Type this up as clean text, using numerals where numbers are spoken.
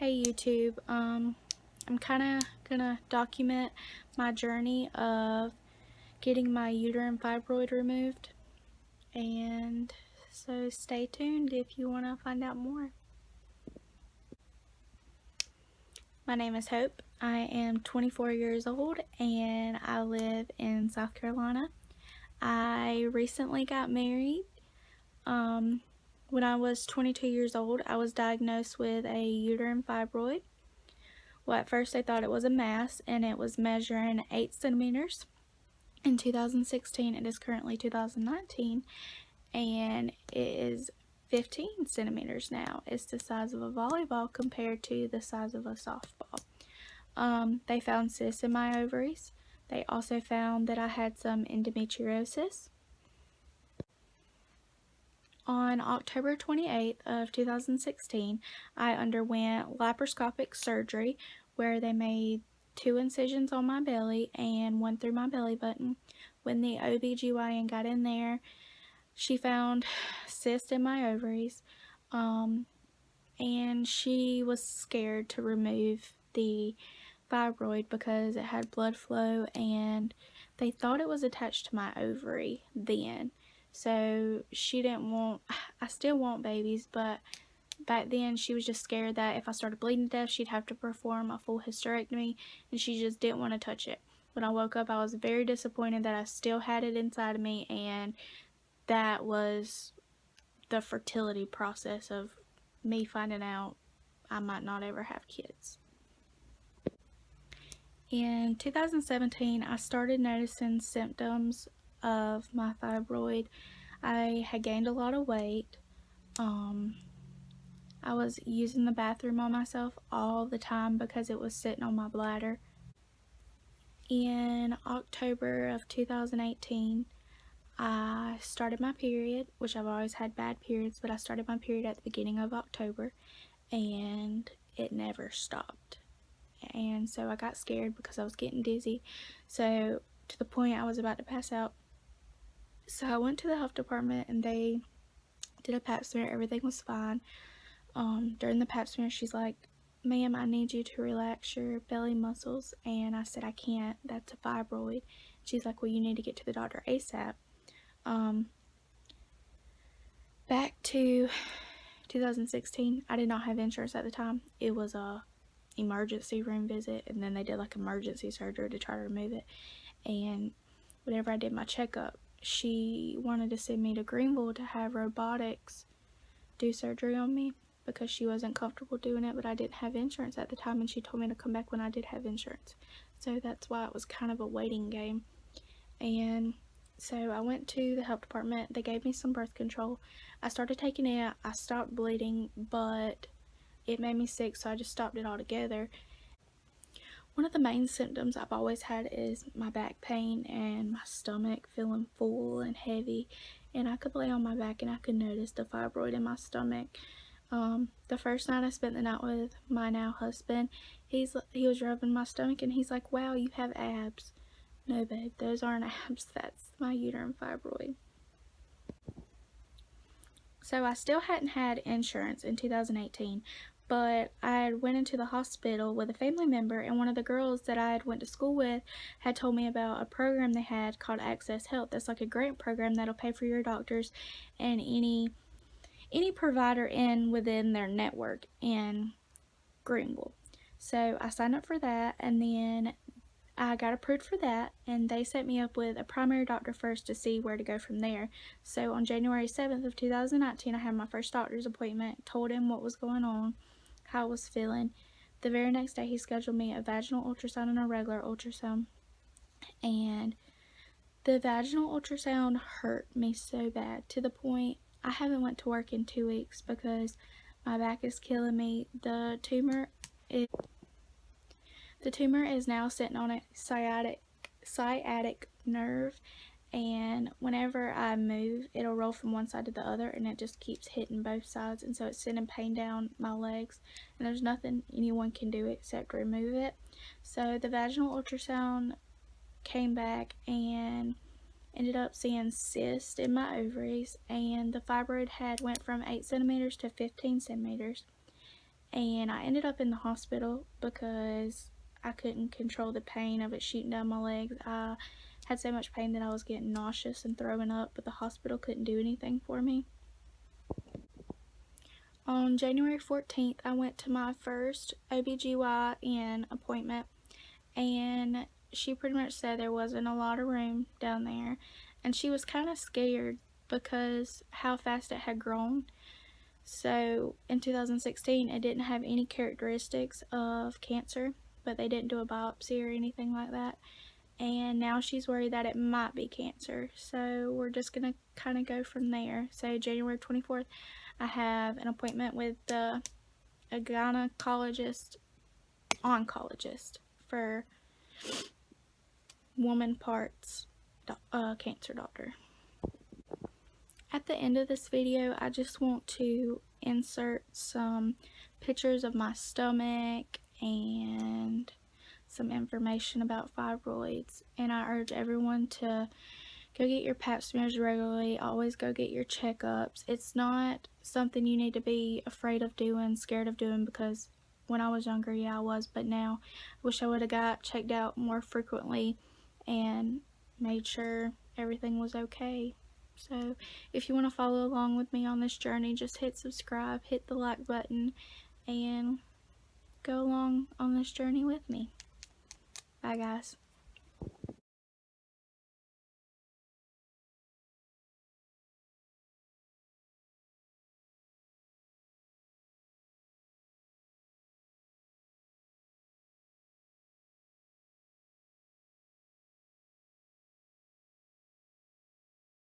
Hey YouTube, I'm kind of gonna document my journey of getting my uterine fibroid removed, and so stay tuned if you want to find out more. My name is Hope. I am 24 years old and I live in South Carolina. I recently got married. When I was 22 years old, I was diagnosed with a uterine fibroid. Well, at first they thought it was a mass, and it was measuring 8 centimeters. In 2016, it is currently 2019, and it is 15 centimeters now. It's the size of a volleyball compared to the size of a softball. They found cysts in my ovaries. They also found that I had some endometriosis. On October 28th of 2016, I underwent laparoscopic surgery where they made 2 incisions on my belly and 1 through my belly button. When the OBGYN got in there, she found cysts in my ovaries, and she was scared to remove the fibroid because it had blood flow, and they thought it was attached to my ovary then. So she didn't want, I still want babies, but back then she was just scared that if I started bleeding to death, she'd have to perform a full hysterectomy, and she just didn't want to touch it. When I woke up, I was very disappointed that I still had it inside of me, and that was the fertility process of me finding out I might not ever have kids. In 2017, I started noticing symptoms of my fibroid. I had gained a lot of weight. I was using the bathroom on myself all the time because it was sitting on my bladder. In October of 2018, I started my period, which I've always had bad periods, but I started my period at the beginning of October, and it never stopped. And so I got scared because I was getting dizzy, so to the point I was about to pass out. So I went to the health department and they did a pap smear. Everything was fine. During the pap smear, she's like, "Ma'am, I need you to relax your belly muscles." And I said, "I can't, that's a fibroid." She's like, "Well, you need to get to the doctor ASAP." Back to 2016, I did not have insurance at the time. It was a emergency room visit, and then they did like emergency surgery to try to remove it. And whenever I did my checkup, she wanted to send me to Greenville to have robotics do surgery on me because she wasn't comfortable doing it, but I didn't have insurance at the time, and she told me to come back when I did have insurance. So that's why it was kind of a waiting game. And so I went to the health department. They gave me some birth control. I started taking it. I stopped bleeding, but it made me sick, so I just stopped it altogether. One of the main symptoms I've always had is my back pain and my stomach feeling full and heavy, and I could lay on my back and I could notice the fibroid in my stomach. The first night I spent the night with my now husband, he was rubbing my stomach and he's like, "Wow, you have abs." No, babe, those aren't abs. That's my uterine fibroid. So I still hadn't had insurance in 2018, but I went into the hospital with a family member, and one of the girls that I had went to school with had told me about a program they had called Access Health. That's like a grant program that'll pay for your doctors and any provider within their network in Greenville. So I signed up for that, and then I got approved for that, and they set me up with a primary doctor first to see where to go from there. So on January 7th of 2019, I had my first doctor's appointment, told him what was going on, how I was feeling. The very next day, he scheduled me a vaginal ultrasound and a regular ultrasound, and the vaginal ultrasound hurt me so bad to the point I haven't went to work in 2 weeks because my back is killing me. The tumor is now sitting on a sciatic nerve, and whenever I move, it'll roll from one side to the other, and it just keeps hitting both sides, and so it's sending pain down my legs, and there's nothing anyone can do except remove it. So the vaginal ultrasound came back and ended up seeing cysts in my ovaries, and the fibroid had went from 8 centimeters to 15 centimeters. and I ended up in the hospital because I couldn't control the pain of it shooting down my legs. I had so much pain that I was getting nauseous and throwing up, but the hospital couldn't do anything for me. On January 14th, I went to my first OBGYN appointment, and she pretty much said there wasn't a lot of room down there, and she was kind of scared because how fast it had grown. So in 2016, it didn't have any characteristics of cancer, but they didn't do a biopsy or anything like that. And now she's worried that it might be cancer. So we're just going to kind of go from there. So January 24th, I have an appointment with a oncologist for woman parts cancer doctor. At the end of this video, I just want to insert some pictures of my stomach and some information about fibroids, and I urge everyone to go get your pap smears regularly. Always go get your checkups. It's not something you need to be afraid of doing, scared of doing, because when I was younger, yeah, I was, but now I wish I would have got checked out more frequently and made sure everything was okay. So if you want to follow along with me on this journey, just hit subscribe, hit the like button, and go along on this journey with me. Bye, guys.